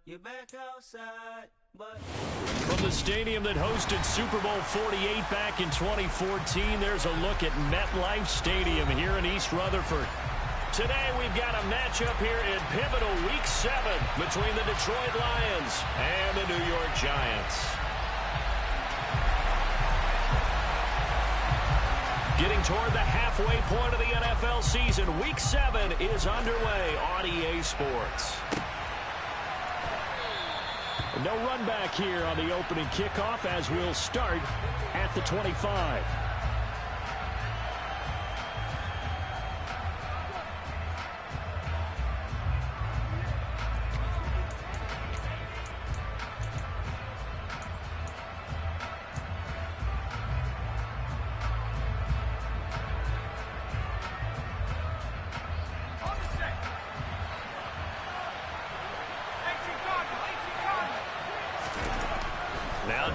You're back outside, but... From the stadium that hosted Super Bowl 48 back in 2014, there's a look at MetLife Stadium here in East Rutherford. Today we've got a matchup here in pivotal Week 7 between the Detroit Lions and the New York Giants. Getting toward the halfway point of the NFL season, Week 7 is underway on EA Sports. No run back here on the opening kickoff as we'll start at the 25.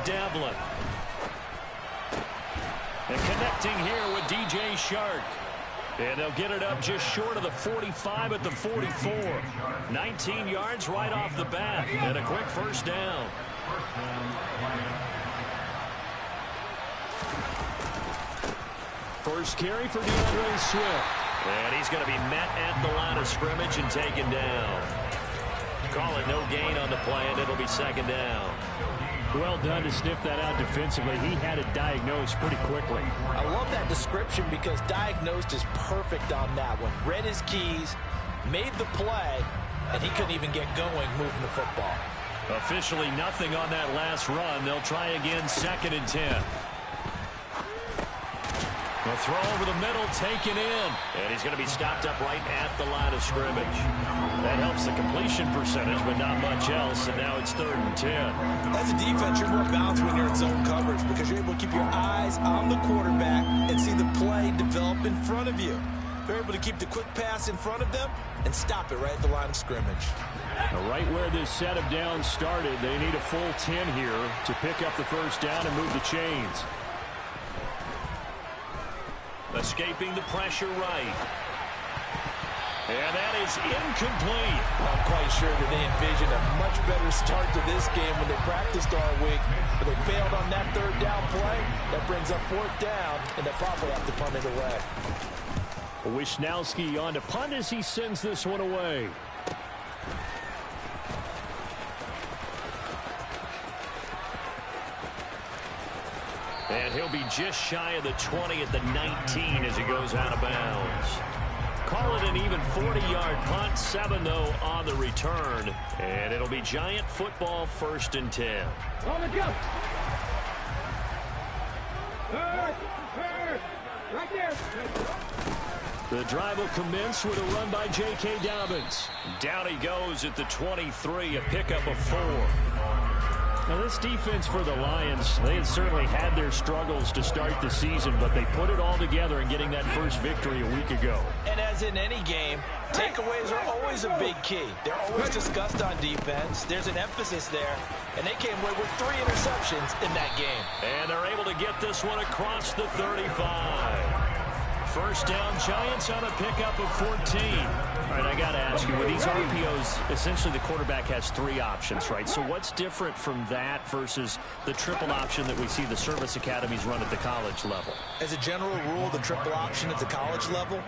Devlin. And connecting here with DJ Shark. And they'll get it up just short of the 45 at the 44. 19 yards right off the bat. And a quick first down. First carry for DeAndre Swift. And he's going to be met at the line of scrimmage and taken down. Call it no gain on the play, and it'll be second down. Well done to sniff that out defensively. He had it diagnosed pretty quickly. I love that description because diagnosed is perfect on that one. Read his keys, made the play, and he couldn't even get going moving the football. Officially nothing on that last run. They'll try again, 2nd and 10. The throw over the middle, taken in. And he's going to be stopped up right at the line of scrimmage. That helps the completion percentage, but not much else. And now it's 3rd and 10. As a defense, you're more balanced when you're in zone coverage because you're able to keep your eyes on the quarterback and see the play develop in front of you. They're able to keep the quick pass in front of them and stop it right at the line of scrimmage. Now, right where this set of downs started, they need a full 10 here to pick up the first down and move the chains. Escaping the pressure right. And that is incomplete. I'm quite sure that they envisioned a much better start to this game when they practiced all week. But they failed on that 3rd down play. That brings up 4th down, and they'll probably have to punt it away. Wisnowski on to punt as he sends this one away. And he'll be just shy of the 20 at the 19 as he goes out of bounds. Call it an even 40-yard punt. 7, though, on the return. And it'll be Giant football, 1st and 10. On the jump. Right there. The drive will commence with a run by J.K. Dobbins. Down he goes at the 23, a pickup of 4. Now, this defense for the Lions, they had certainly had their struggles to start the season, but they put it all together in getting that first victory a week ago. And as in any game, takeaways are always a big key. They're always discussed on defense. There's an emphasis there, and they came away with 3 interceptions in that game. And they're able to get this one across the 35. First down, Giants on a pickup of 14. All right, I got to ask you, with these RPOs, essentially the quarterback has 3 options, right? So what's different from that versus the triple option that we see the service academies run at the college level? As a general rule, the triple option at the college level,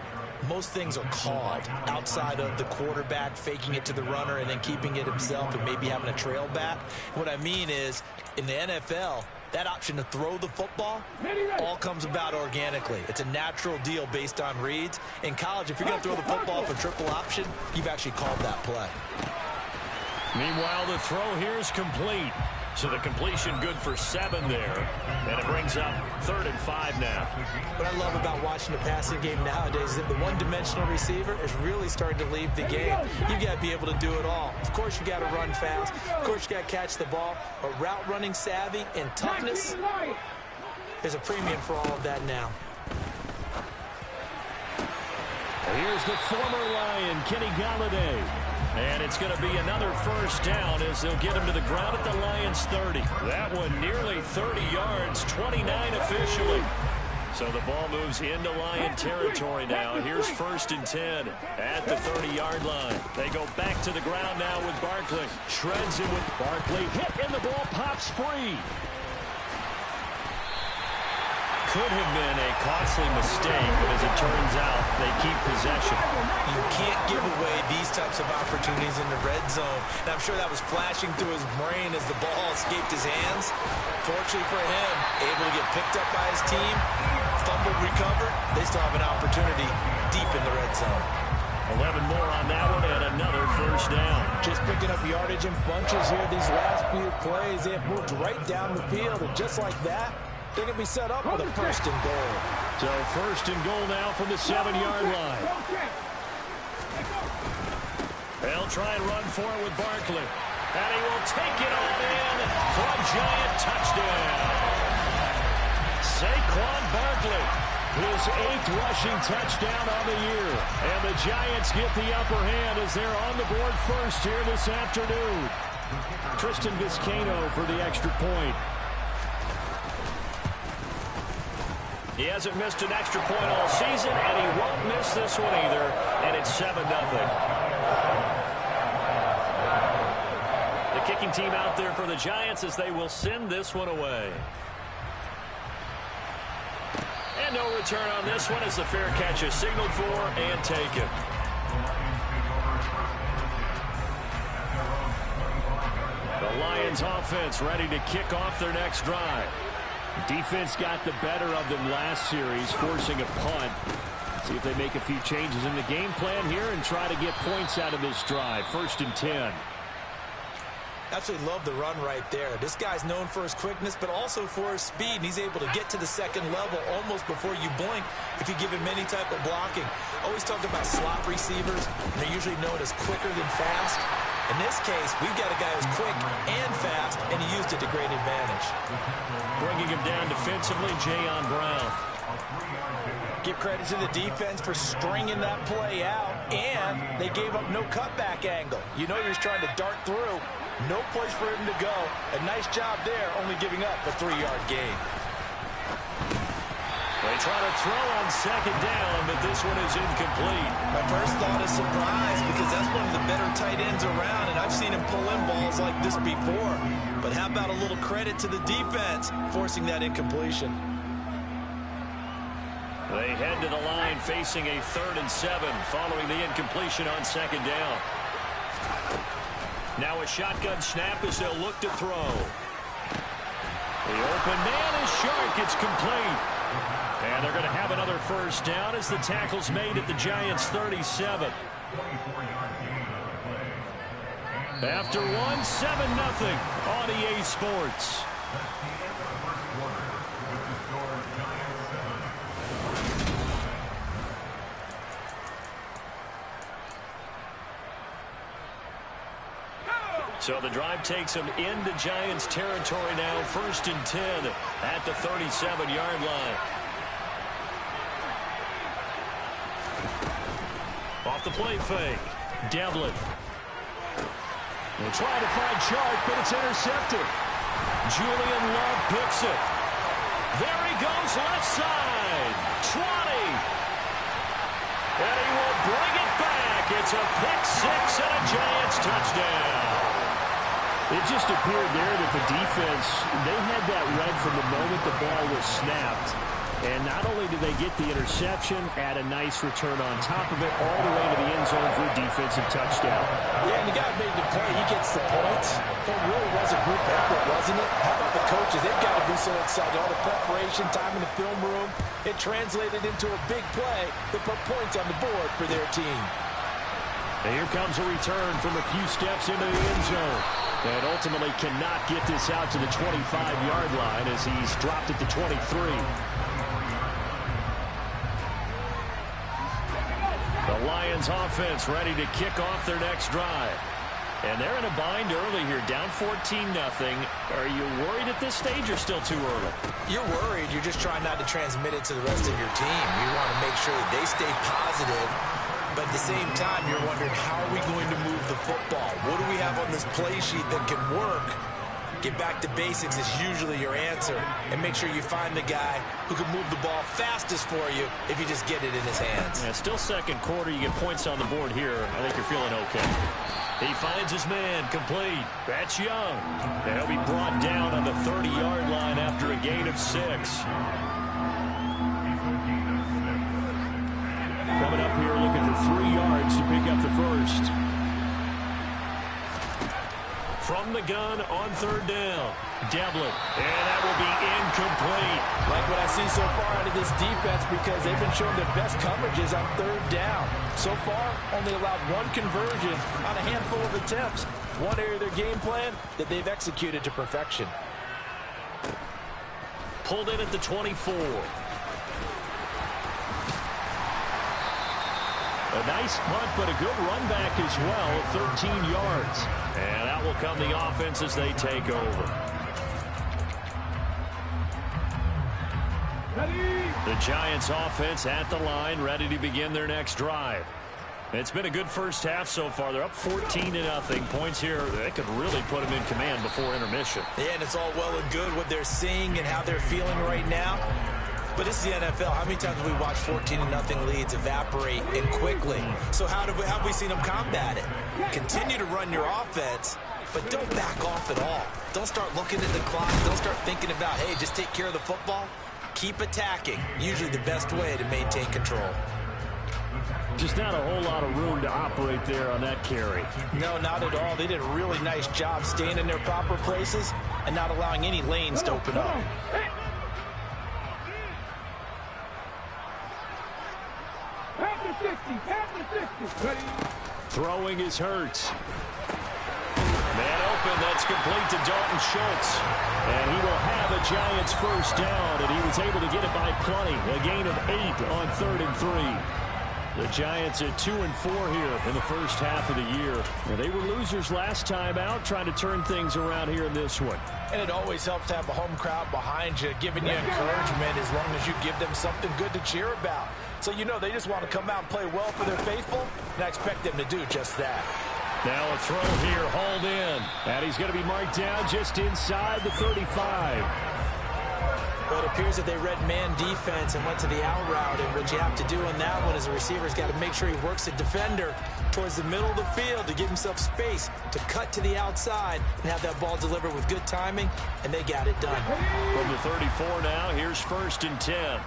most things are called outside of the quarterback faking it to the runner and then keeping it himself and maybe having a trail back. What I mean is, in the NFL, that option to throw the football all comes about organically. It's a natural deal based on reads. In college, if you're going to throw the football for triple option, you've actually called that play. Meanwhile, the throw here is complete. So the completion good for 7 there. And it brings up 3rd and 5 now. What I love about watching the passing game nowadays is that the one-dimensional receiver is really starting to leave the game. You've got to be able to do it all. Of course, you got to run fast. Of course, you got to catch the ball. But route running savvy and toughness, there's a premium for all of that now. Here's the former Lion, Kenny Galladay. And it's going to be another first down as they'll get him to the ground at the Lions 30. That one nearly 30 yards, 29 officially. So the ball moves into Lion territory now. Here's 1st and 10 at the 30-yard line. They go back to the ground now with Barkley. Shreds it with Barkley. Hit, and the ball pops free. Could have been a costly mistake, but as it turns out, they keep possession. You can't give away these types of opportunities in the red zone. And I'm sure that was flashing through his brain as the ball escaped his hands. Fortunately for him, able to get picked up by his team, fumbled, recovered. They still have an opportunity deep in the red zone. 11 more on that one and another 1st down. Just picking up yardage in bunches here these last few plays. They have moved right down the field, and just like that, they're going to be set up with a 1st and goal. So 1st and goal now from the 7-yard line. They'll try and run for it with Barkley. And he will take it on in for a Giant touchdown. Saquon Barkley, his 8th rushing touchdown on the year. And the Giants get the upper hand as they're on the board first here this afternoon. Tristan Vizcaino for the extra point. He hasn't missed an extra point all season, and he won't miss this one either, and it's 7-0. The kicking team out there for the Giants as they will send this one away. And no return on this one as the fair catch is signaled for and taken. The Lions offense ready to kick off their next drive. Defense got the better of them last series, forcing a punt. See if they make a few changes in the game plan here and try to get points out of this drive. 1st and 10. Absolutely love the run right there. This guy's known for his quickness, but also for his speed. And he's able to get to the 2nd level almost before you blink if you give him any type of blocking. Always talk about slot receivers. They're usually known as quicker than fast. In this case, we've got a guy who's quick and fast, and he used it to great advantage. Bringing him down defensively, Jayon Brown. Give credit to the defense for stringing that play out, and they gave up no cutback angle. You know you're trying to dart through. No place for him to go. A nice job there, only giving up a 3-yard gain. They try to throw on 2nd down, but this one is incomplete. My first thought is surprise because that's one of the better tight ends around, and I've seen him pull in balls like this before. But how about a little credit to the defense forcing that incompletion? They head to the line facing a 3rd and 7 following the incompletion on 2nd down. Now a shotgun snap as they'll look to throw. The open man is Shark. It's complete. And they're going to have another 1st down as the tackle's made at the Giants' 37. After 1, 7-0 on EA Sports. So the drive takes them into Giants territory now. 1st and 10 at the 37-yard line. Off the play fake. Devlin. They'll try to find Chark, but it's intercepted. Julian Love picks it. There he goes, left side. 20. And he will bring it back. It's a pick 6 and a Giants touchdown. It just appeared there that the defense, they had that read from the moment the ball was snapped. And not only did they get the interception, add a nice return on top of it, all the way to the end zone for a defensive touchdown. Yeah, and the guy made the play. He gets the points. It really was a group effort, wasn't it? How about the coaches? They've got to be so excited. All the preparation, time in the film room, it translated into a big play that put points on the board for their team. And here comes a return from a few steps into the end zone. And ultimately cannot get this out to the 25-yard line as he's dropped it to 23. The Lions offense ready to kick off their next drive. And they're in a bind early here, down 14-0. Are you worried at this stage or still too early? You're worried. You're just trying not to transmit it to the rest of your team. You want to make sure that they stay positive. But at the same time, you're wondering, how are we going to move the football? What do we have on this play sheet that can work Get back to basics is usually your answer. And make sure you find the guy who can move the ball fastest for you if you just get it in his hands. Yeah, still second quarter. You get points on the board here. I think you're feeling okay. He finds his man, complete. That's Young. And he'll be brought down on the 30-yard line after a gain of 6. Coming up here looking for 3 yards to pick up the first. From the gun on 3rd down. Devlin. And that will be incomplete. Like what I see so far out of this defense because they've been showing their best coverages on 3rd down. So far, only allowed 1 conversion on a handful of attempts. One area of their game plan that they've executed to perfection. Pulled in at the 24. A nice punt, but a good run back as well, 13 yards. And out will come the offense as they take over. The Giants offense at the line, ready to begin their next drive. It's been a good first half so far. They're up 14-0. Points here, they could really put them in command before intermission. Yeah, and it's all well and good what they're seeing and how they're feeling right now. But this is the NFL. How many times have we watched 14-0 leads evaporate and quickly? So how have we seen them combat it? Continue to run your offense, but don't back off at all. Don't start looking at the clock. Don't start thinking about, hey, just take care of the football. Keep attacking. Usually the best way to maintain control. Just not a whole lot of room to operate there on that carry. No, not at all. They did a really nice job staying in their proper places and not allowing any lanes to open up. Throwing is Hurts. Man open, that's complete to Dalton Schultz. And he will have a Giants first down, and he was able to get it by plenty. A gain of 8 on 3rd and 3. The Giants at 2-4 here in the first half of the year. And they were losers last time out, trying to turn things around here in this one. And it always helps to have a home crowd behind you, giving you encouragement as long as you give them something good to cheer about. So you know they just want to come out and play well for their faithful, and I expect them to do just that. Now a throw here, hauled in. And he's going to be marked down just inside the 35. Well, it appears that they read man defense and went to the out route, and what you have to do on that one is a receiver's got to make sure he works the defender towards the middle of the field to give himself space to cut to the outside and have that ball delivered with good timing, and they got it done. From the 34 now, here's 1st and 10.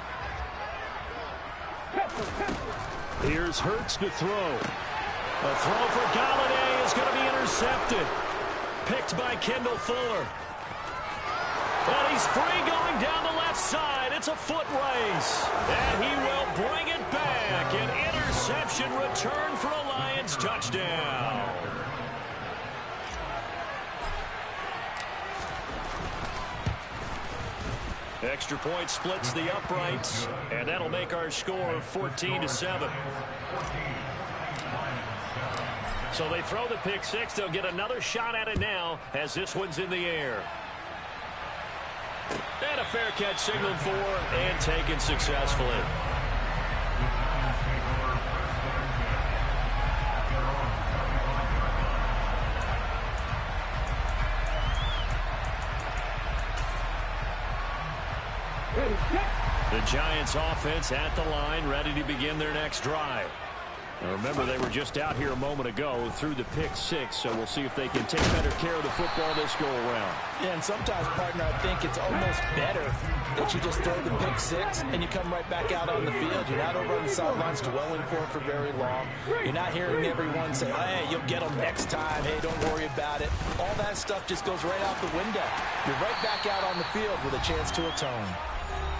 Here's Hurts to throw. A throw for Galladay is going to be intercepted. Picked by Kendall Fuller. But he's free going down the left side. It's a foot race. And he will bring it back. An interception return for a Lions touchdown. Extra point splits the uprights, and that'll make our score 14-7. So they throw the pick six. They'll get another shot at it now as this one's in the air. And a fair catch signaled for and taken successfully. The Giants offense at the line, ready to begin their next drive. Now remember, they were just out here a moment ago through the pick six, so we'll see if they can take better care of the football this go around. Yeah, and sometimes, partner, I think it's almost better that you just throw the pick six and you come right back out on the field. You're not over on the sidelines dwelling for very long. You're not hearing everyone say, hey, you'll get them next time. Hey, don't worry about it. All that stuff just goes right out the window. You're right back out on the field with a chance to atone.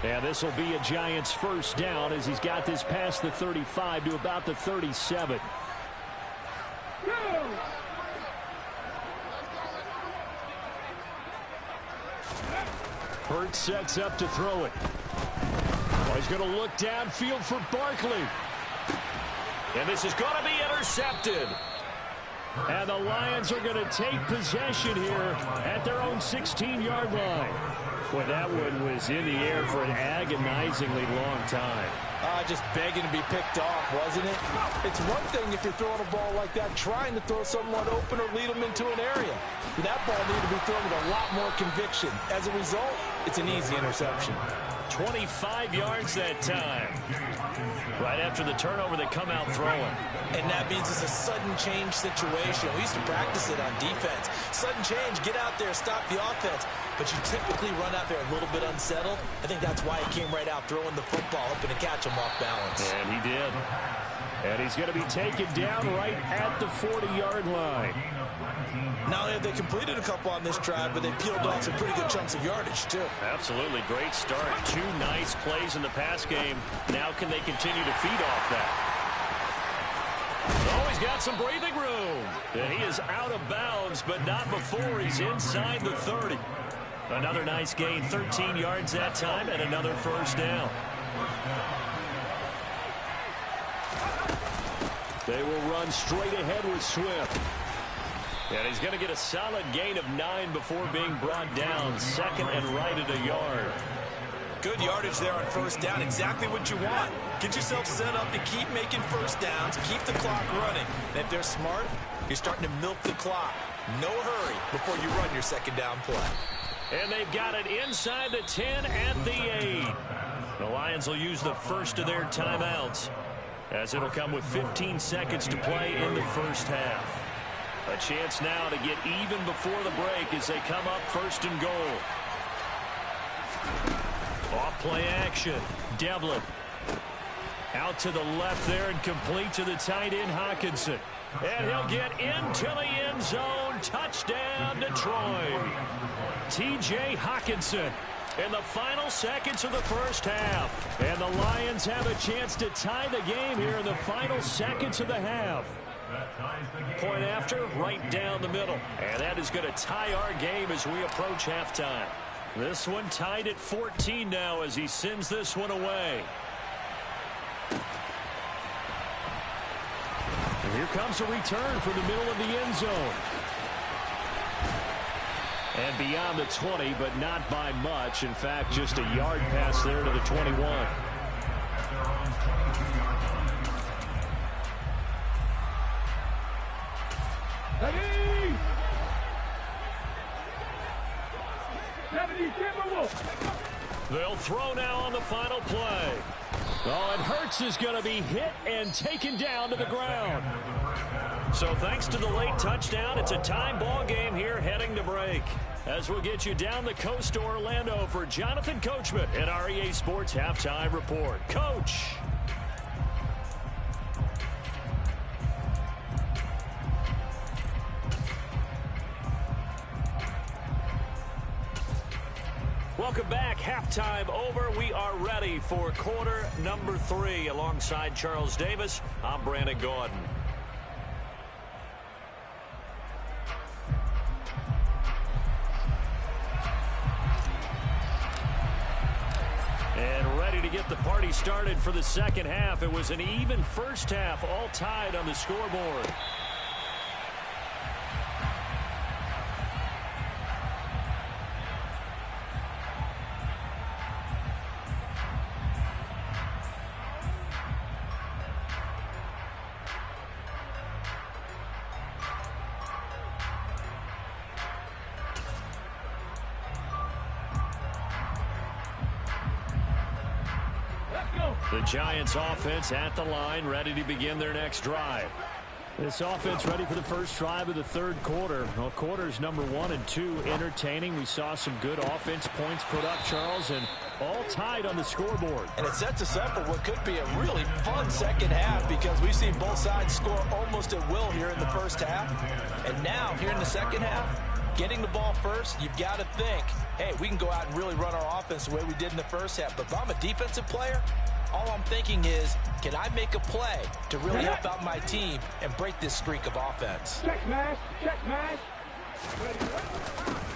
And this will be a Giants first down as he's got this past the 35 to about the 37. Hurts sets up to throw it. Well, he's going to look downfield for Barkley. And this is going to be intercepted. And the Lions are going to take possession here at their own 16-yard line. Boy, that one was in the air for an agonizingly long time. Just begging to be picked off, wasn't it? It's one thing if you're throwing a ball like that, trying to throw someone open or lead them into an area. That ball needed to be thrown with a lot more conviction. As a result, it's an easy interception. 25 yards that time. Right after the turnover, they come out throwing. And that means it's a sudden change situation. We used to practice it on defense. Sudden change, get out there, stop the offense. But you typically run out there a little bit unsettled. I think that's why he came right out throwing the football, hoping to catch him off balance. And he did. And he's going to be taken down right at the 40-yard line. Not only have they completed a couple on this drive, but they peeled off some pretty good chunks of yardage, too. Absolutely. Great start. 2 nice plays in the pass game. Now can they continue to feed off that? Oh, he's got some breathing room. And he is out of bounds, but not before he's inside the 30. Another nice gain. 13 yards that time and another first down. They will run straight ahead with Swift. And he's going to get a solid gain of 9 before being brought down. Second and right at a yard. Good yardage there on first down. Exactly what you want. Get yourself set up to keep making first downs, keep the clock running. And if they're smart, you're starting to milk the clock. No hurry before you run your second down play. And they've got it inside the 10 at the 8. The Lions will use the first of their timeouts, as it'll come with 15 seconds to play in the first half. A chance now to get even before the break as they come up first and goal. Off play action. Devlin out to the left there and complete to the tight end Hockenson. And he'll get into the end zone. Touchdown, Detroit. T.J. Hockenson in the final seconds of the first half. And the Lions have a chance to tie the game here in the final seconds of the half. Point after, right down the middle. And that is going to tie our game as we approach halftime. This one tied at 14 now as he sends this one away. And here comes a return from the middle of the end zone. And beyond the 20, but not by much. In fact, just a yard pass there to the 21. They'll throw now on the final play. Oh, and Hurts is going to be hit and taken down to the ground. So thanks to the late touchdown, it's a tie ball game here heading to break. As we'll get you down the coast to Orlando for Jonathan Coachman at our EA Sports Halftime Report. Coach. Welcome back. Halftime over. We are ready for quarter number 3. Alongside Charles Davis, I'm Brandon Gordon. And ready to get the party started for the second half. It was an even first half, all tied on the scoreboard. The Giants offense at the line, ready to begin their next drive. This offense ready for the first drive of the third quarter. Well, quarters number 1 and 2 entertaining. We saw some good offense points put up, Charles, and all tied on the scoreboard. And it sets us up for what could be a really fun second half, because we've seen both sides score almost at will here in the first half. And now, here in the second half, getting the ball first, you've got to think, hey, we can go out and really run our offense the way we did in the first half. But if I'm a defensive player, all I'm thinking is, can I make a play to really help out my team and break this streak of offense? Check smash, check smash.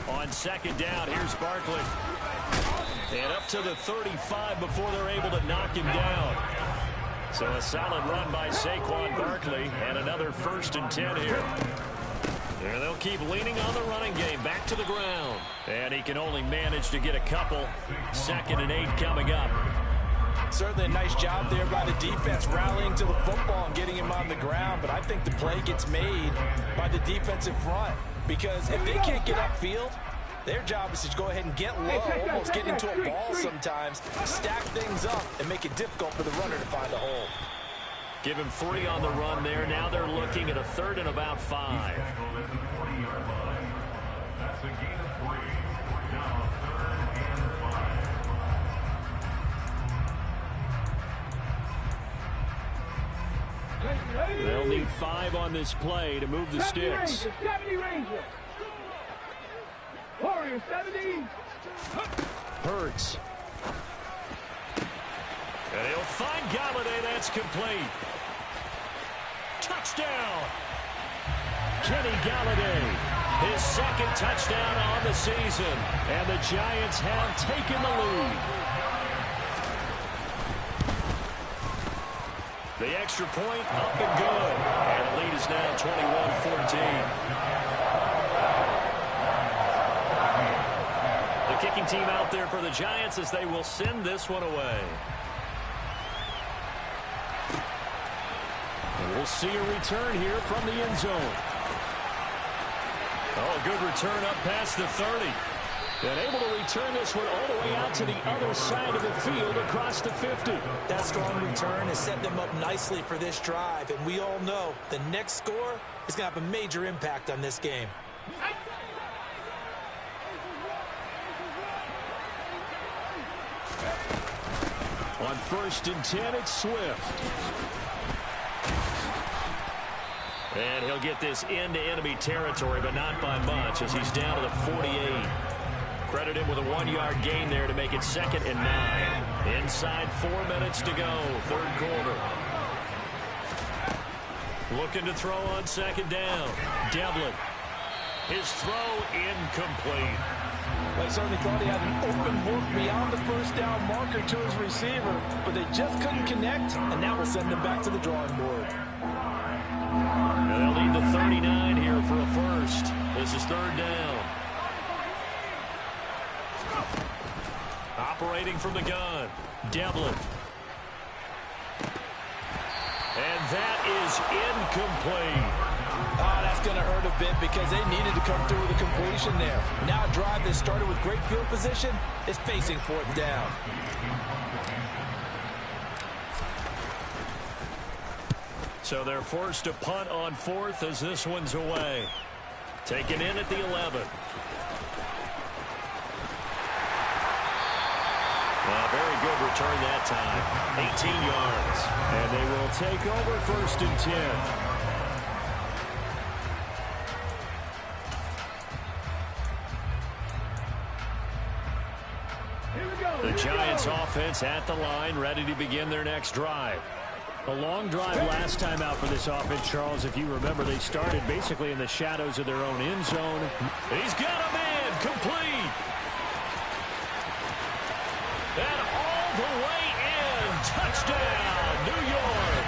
On second down, here's Barkley. And up to the 35 before they're able to knock him down. So a solid run by Saquon Barkley, and another 1st and 10 here. And they'll keep leaning on the running game, back to the ground. And he can only manage to get a couple. 2nd and 8 coming up. Certainly a nice job there by the defense, rallying to the football and getting him on the ground. But I think the play gets made by the defensive front. because if they can't get upfield, their job is to go ahead and get low, almost get into a ball sometimes, stack things up, and make it difficult for the runner to find a hole. Give him 3 on the run there. Now they're looking at a 3rd and about 5. They'll need 5 on this play to move the sticks. 70 Ranger. Warrior 70. Hurts. And he'll find Galladay. That's complete. Touchdown. Kenny Galladay, His 2nd touchdown on the season. and the Giants have taken the lead. The extra point up and good. And the lead is now 21-14. The kicking team out there for the Giants as they will send this one away. And we'll see a return here from the end zone. Oh, good return up past the 30. And able to return this one all the way out to the other side of the field across the 50. That strong return has set them up nicely for this drive, and we all know the next score is going to have a major impact on this game. On 1st and 10, it's Swift. And he'll get this into enemy territory, but not by much as he's down to the 48. Credit him with a 1-yard gain there to make it 2nd and 9. Inside 4 minutes to go, 3rd quarter. Looking to throw on 2nd down. Devlin. His throw incomplete. I certainly thought he had an open look beyond the 1st down marker to his receiver, but they just couldn't connect, and that will send them back to the drawing board. And they'll need the 39 here for a 1st. This is 3rd down. Operating from the gun, Devlin. And that is incomplete. Oh, that's going to hurt a bit because they needed to come through with a completion there. Now a drive that started with great field position is facing 4th down. So they're forced to punt on 4th as this one's away. Taken in at the 11. Very good return that time. 18 yards. And they will take over 1st and 10. The Giants offense at the line, ready to begin their next drive. A long drive last time out for this offense, Charles. If you remember, they started basically in the shadows of their own end zone. He's got a man complete. And all the way in. Touchdown, New York.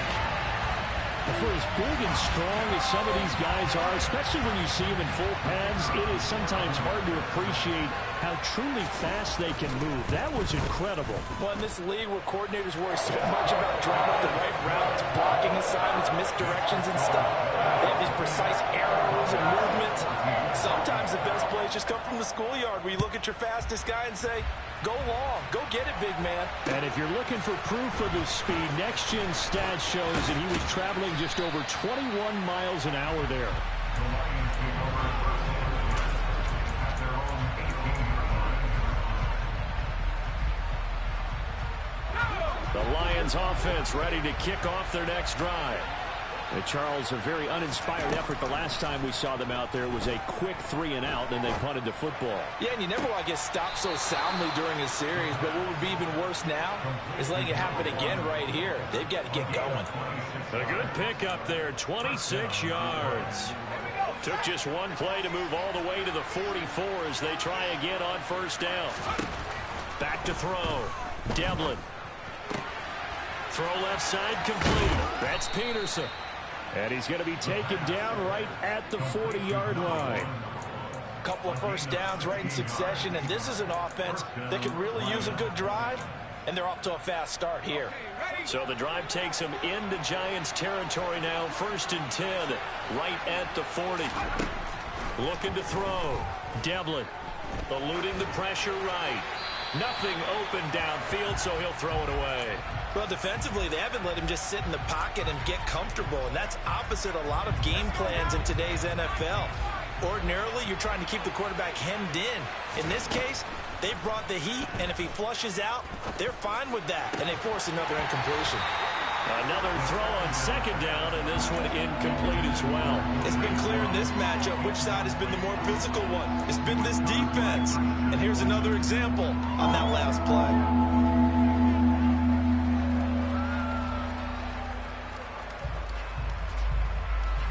For as big and strong as some of these guys are, especially when you see them in full pads, it is sometimes hard to appreciate how truly fast they can move. That was incredible. Well, in this league where coordinators worry so much about drawing up the right routes, blocking assignments, misdirections and stuff, they have these precise arrows and movements. Sometimes the best plays just come from the schoolyard where you look at your fastest guy and say, go long, go get it, big man. And if you're looking for proof of his speed, Next Gen Stats shows that he was traveling just over 21 miles an hour there. The Lions offense ready to kick off their next drive. And Charles, a very uninspired effort the last time we saw them out there was a quick 3 and out, then they punted the football. Yeah, and you never want to get stopped so soundly during a series, but what would be even worse now is letting it happen again right here. They've got to get going. A good pickup there, 26 yards. Took just one play to move all the way to the 44 as they try again on 1st down. Back to throw. Devlin. Throw left side complete. That's Peterson. And he's going to be taken down right at the 40-yard line. A couple of 1st downs right in succession, and this is an offense that could really use a good drive, and they're off to a fast start here. So the drive takes them into Giants territory now. 1st and 10, right at the 40. Looking to throw. Devlin eluding the pressure right. Nothing open downfield, so he'll throw it away. Well, defensively, they haven't let him just sit in the pocket and get comfortable, and that's opposite a lot of game plans in today's NFL. Ordinarily, you're trying to keep the quarterback hemmed in. In this case, they brought the heat, and if he flushes out, they're fine with that, and they force another incompletion. Another throw on second down, and this one incomplete as well. It's been clear in this matchup which side has been the more physical one. It's been this defense. And here's another example on that last play.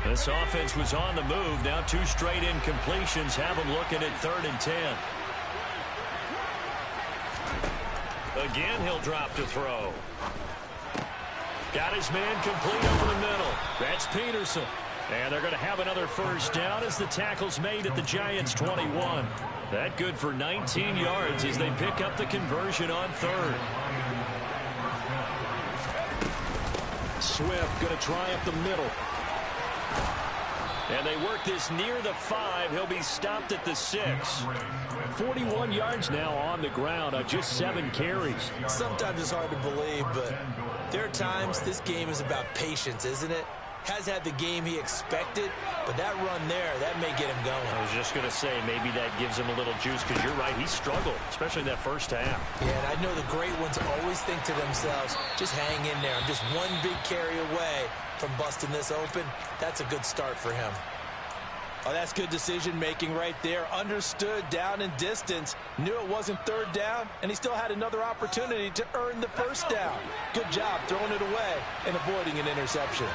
This offense was on the move. Now 2 straight incompletions have them looking at 3rd and 10. Again, he'll drop to throw. Got his man complete over the middle. That's Peterson. And they're going to have another first down as the tackle's made at the Giants' 21. That good for 19 yards as they pick up the conversion on 3rd. Swift going to try up the middle. And they work this near the 5. He'll be stopped at the 6. 41 yards now on the ground on just 7 carries. Sometimes it's hard to believe, but there are times this game is about patience, isn't it? Has had the game he expected, but that run there, that may get him going. I was just going to say, maybe that gives him a little juice, because you're right, he struggled, especially in that first half. Yeah, and I know the great ones always think to themselves, just hang in there. I'm just one big carry away from busting this open. That's a good start for him. Oh, that's good decision-making right there. Understood down and distance. Knew it wasn't 3rd down, and he still had another opportunity to earn the first down. Good job throwing it away and avoiding an interception.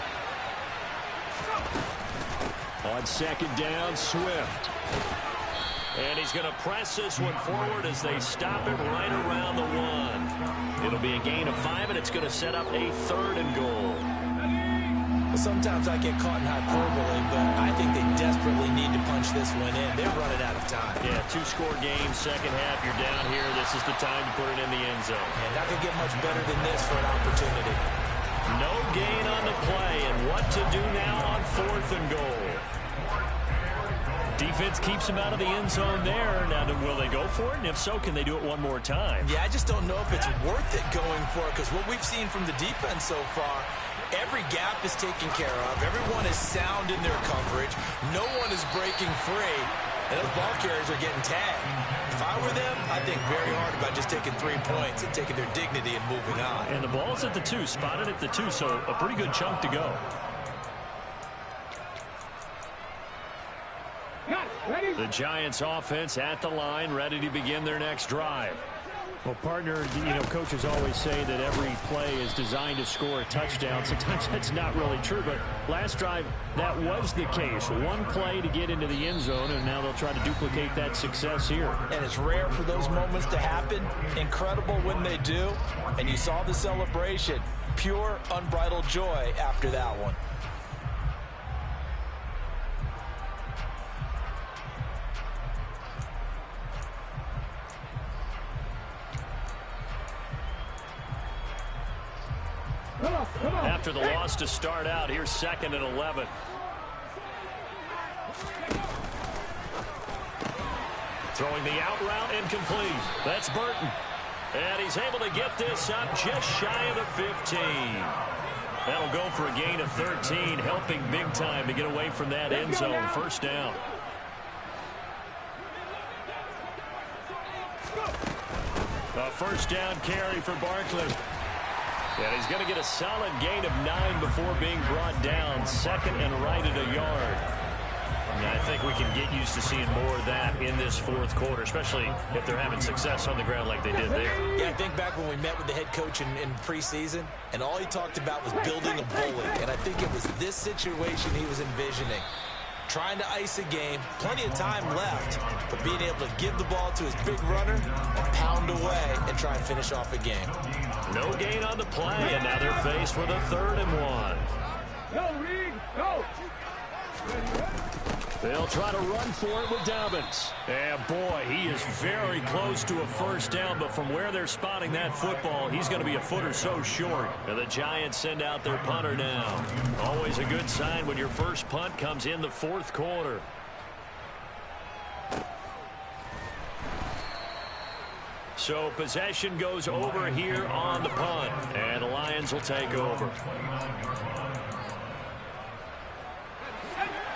On 2nd down, Swift. And he's going to press this one forward as they stop it right around the 1. It'll be a gain of 5, and it's going to set up a 3rd and goal. Sometimes I get caught in hyperbole, but I think they desperately need to punch this one in. They're running out of time. Yeah, 2-score game, second half, you're down here. This is the time to put it in the end zone. And not going to get much better than this for an opportunity. No gain on the play, and what to do now on 4th and goal. Defense keeps him out of the end zone there. Now, will they go for it? And if so, can they do it one more time? Yeah, I just don't know if it's worth it going for it, because what we've seen from the defense so far, every gap is taken care of. Everyone is sound in their coverage. No one is breaking free. And those ball carriers are getting tagged. If I were them, I'd think very hard about just taking 3 points and taking their dignity and moving on. And the ball's at the 2, spotted at the 2, so a pretty good chunk to go. The Giants offense at the line, ready to begin their next drive. Well, partner, coaches always say that every play is designed to score a touchdown. Sometimes that's not really true, but last drive, that was the case. One play to get into the end zone, and now they'll try to duplicate that success here. And it's rare for those moments to happen. Incredible when they do. And you saw the celebration. Pure, unbridled joy after that one. After the loss to start out, here's 2nd and 11. Throwing the out route incomplete. That's Burton. And he's able to get this up just shy of the 15. That'll go for a gain of 13, helping big time to get away from that end zone. First down. A first down carry for Barkley. And he's going to get a solid gain of 9 before being brought down. 2nd and right at a yard. And I think we can get used to seeing more of that in this 4th quarter, especially if they're having success on the ground like they did there. Yeah, I think back when we met with the head coach in preseason, and all he talked about was building a bully. And I think it was this situation he was envisioning. Trying to ice a game, plenty of time left, but being able to give the ball to his big runner and pound away and try and finish off a game. No gain on the play, and now they're faced with a 3rd and 1. Go, Reed, go! They'll try to run for it with Dobbins. And boy, he is very close to a first down, but from where they're spotting that football, he's going to be a foot or so short. And the Giants send out their punter now. Always a good sign when your first punt comes in the 4th quarter. So possession goes over here on the punt, and the Lions will take over.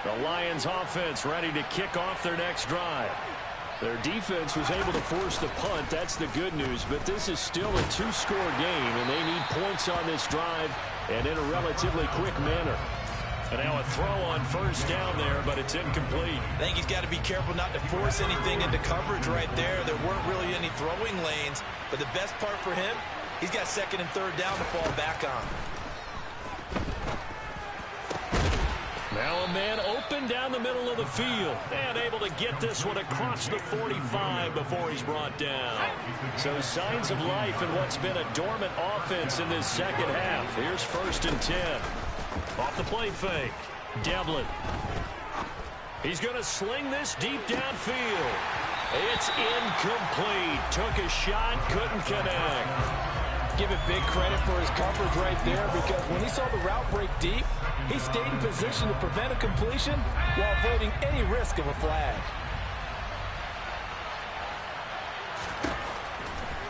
The Lions offense ready to kick off their next drive. Their defense was able to force the punt. That's the good news. But this is still a two-score game, and they need points on this drive and in a relatively quick manner. And now a throw on first down there, but it's incomplete. I think he's got to be careful not to force anything into coverage right there. There weren't really any throwing lanes. But the best part for him, he's got second and third down to fall back on. Now a man open down the middle of the field and able to get this one across the 45 before he's brought down. So signs of life in what's been a dormant offense in this second half. Here's 1st and 10. Off the play fake. Devlin. He's going to sling this deep downfield. It's incomplete. Took a shot, couldn't connect. Give it big credit for his coverage right there, because when he saw the route break deep, he stayed in position to prevent a completion while avoiding any risk of a flag.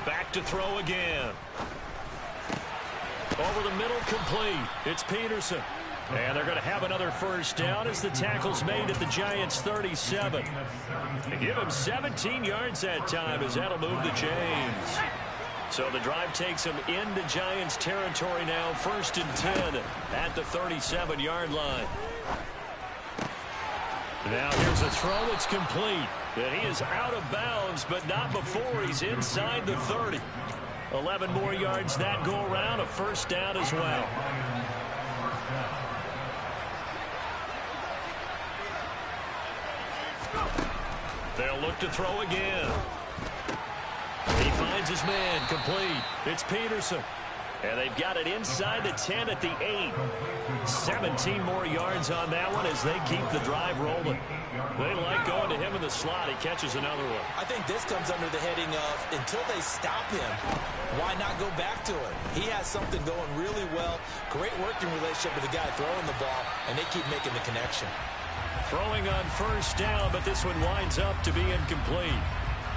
Back to throw again. Over the middle, complete. It's Peterson. And they're going to have another first down as the tackle's made at the Giants' 37. They give him 17 yards that time as that'll move the chains. So the drive takes him into Giants territory now, 1st and 10 at the 37-yard line. Now here's a throw that's complete. And he is out of bounds, but not before he's inside the 30. 11 more yards that go around, a first down as well. They'll look to throw again. He finds his man, complete. It's Peterson. And they've got it inside the 10 at the 8. 17 more yards on that one as they keep the drive rolling. They like going to him in the slot. He catches another one. I think this comes under the heading of, until they stop him, why not go back to it? He has something going really well. Great working relationship with the guy throwing the ball, and they keep making the connection. Throwing on first down, but this one winds up to be incomplete.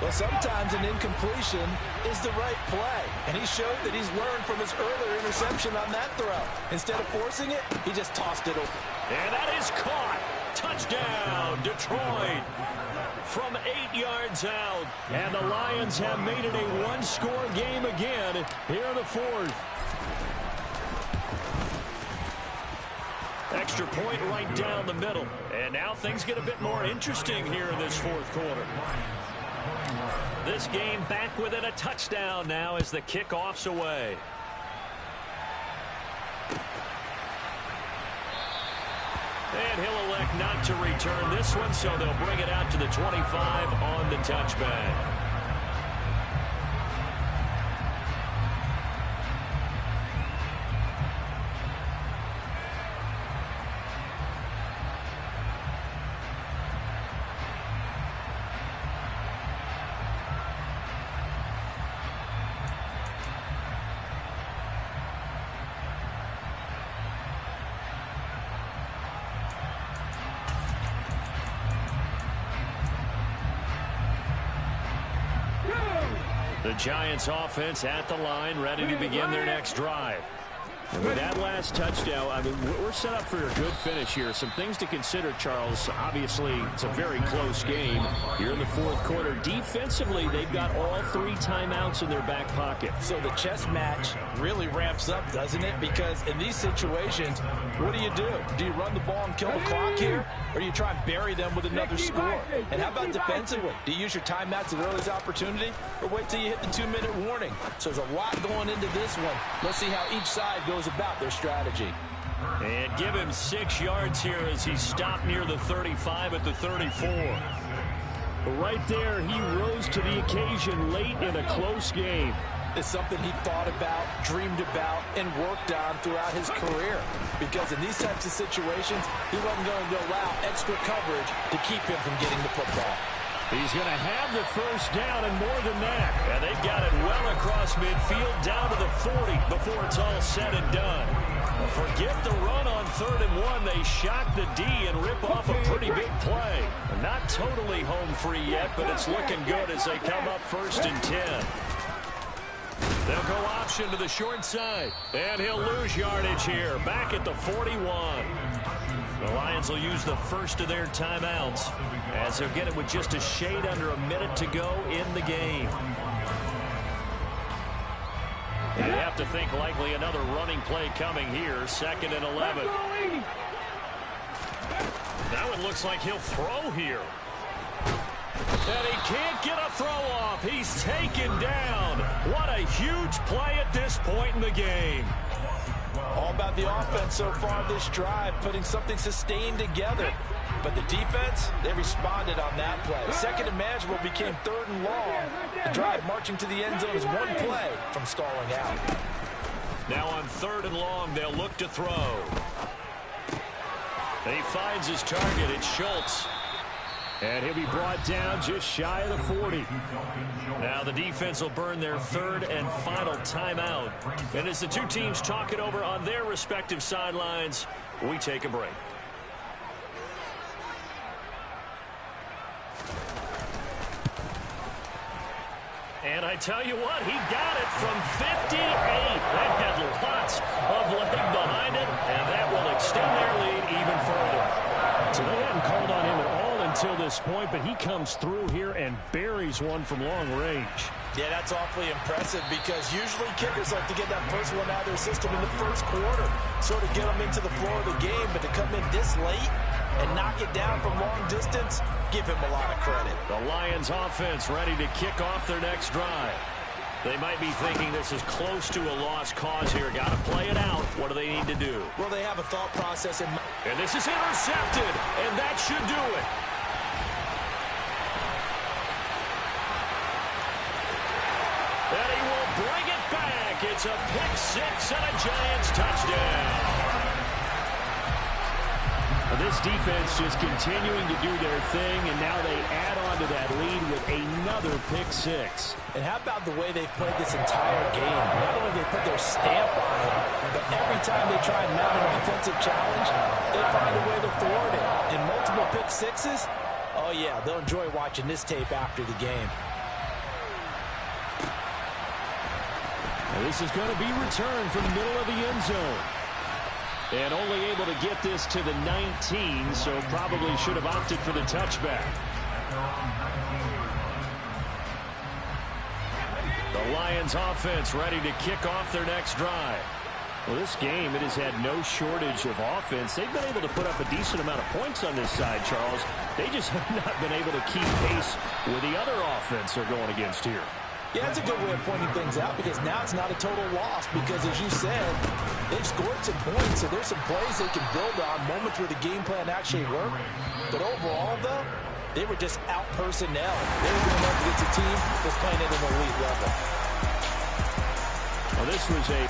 Well, sometimes an incompletion is the right play, and he showed that he's learned from his earlier interception on that throw. Instead of forcing it, he just tossed it open. And that is caught. Touchdown, Detroit. From 8 yards out, and the Lions have made it a one-score game again here in the 4th. Extra point right down the middle. And now things get a bit more interesting here in this 4th quarter. This game back within a touchdown now as the kickoff's away. And he'll elect not to return this one, so they'll bring it out to the 25 on the touchback. The Giants offense at the line, ready to begin their next drive. And with that last touchdown, I mean, we're set up for a good finish here. Some things to consider, Charles. Obviously, it's a very close game here in the 4th quarter. Defensively, they've got all 3 timeouts in their back pocket. So the chess match really ramps up, doesn't it? Because in these situations, what do? Do you run the ball and kill the clock here? Or do you try and bury them with another score? And how about defensively? Do you use your timeouts at earliest opportunity? Or wait till you hit the 2-minute warning? So there's a lot going into this one. Let's see how each side goes about their strategy. And give him 6 yards here as he stopped near the 35 at the 34. Right there, he rose to the occasion late in a close game. It's something he thought about, dreamed about, and worked on throughout his career. Because in these types of situations, he wasn't going to allow extra coverage to keep him from getting the football. He's going to have the first down and more than that. And they've got it well across midfield down to the 40 before it's all said and done. Forget the run on 3rd and 1. They shock the D and rip off a pretty big play. Not totally home free yet, but it's looking good as they come up 1st and 10. They'll go option to the short side. And he'll lose yardage here. Back at the 41. The Lions will use the first of their timeouts as they'll get it with just a shade under a minute to go in the game. You have to think likely another running play coming here. 2nd and 11. Now it looks like he'll throw here. And he can't get a throw off. He's taken down. What a huge play at this point in the game. All about the offense so far this drive, putting something sustained together. But the defense, they responded on that play. 2nd and manageable became 3rd and long. The drive marching to the end zone is one play from stalling out. Now on 3rd and long, they'll look to throw. And he finds his target. It's Schultz. And he'll be brought down just shy of the 40. Now the defense will burn their 3rd and final timeout. And as the two teams talk it over on their respective sidelines, we take a break. And I tell you what, he got it from 58. That had lots of leg behind it, and that will extend their lead even further. So they hadn't called on him at all until this point, but he comes through here and buries one from long range. Yeah, that's awfully impressive because usually kickers like to get that first one out of their system in the first quarter, sort of get them into the flow of the game, but to come in this late and knock it down from long distance, give him a lot of credit. The Lions offense ready to kick off their next drive. They might be thinking this is close to a lost cause here. Got to play it out. What do they need to do? Well, they have a thought process in mind. And this is intercepted, and that should do it. And he will bring it back. It's a pick six and a Giants touchdown. This defense just continuing to do their thing, and now they add on to that lead with another pick six. And how about the way they've played this entire game? Not only they put their stamp on it, but every time they try and mount an offensive challenge, they find a way to thwart it. In multiple pick sixes, oh yeah, they'll enjoy watching this tape after the game. Now this is going to be returned from the middle of the end zone. And only able to get this to the 19, so probably should have opted for the touchback. The Lions offense ready to kick off their next drive. Well, this game, it has had no shortage of offense. They've been able to put up a decent amount of points on this side, Charles. They just have not been able to keep pace with the other offense they're going against here. Yeah, that's a good way of pointing things out because now it's not a total loss because, as you said, they've scored some points, so there's some plays they can build on, moments where the game plan actually worked. But overall, though, they were just out-personnel. They were going up against a team that's playing at an elite level. Well, this was a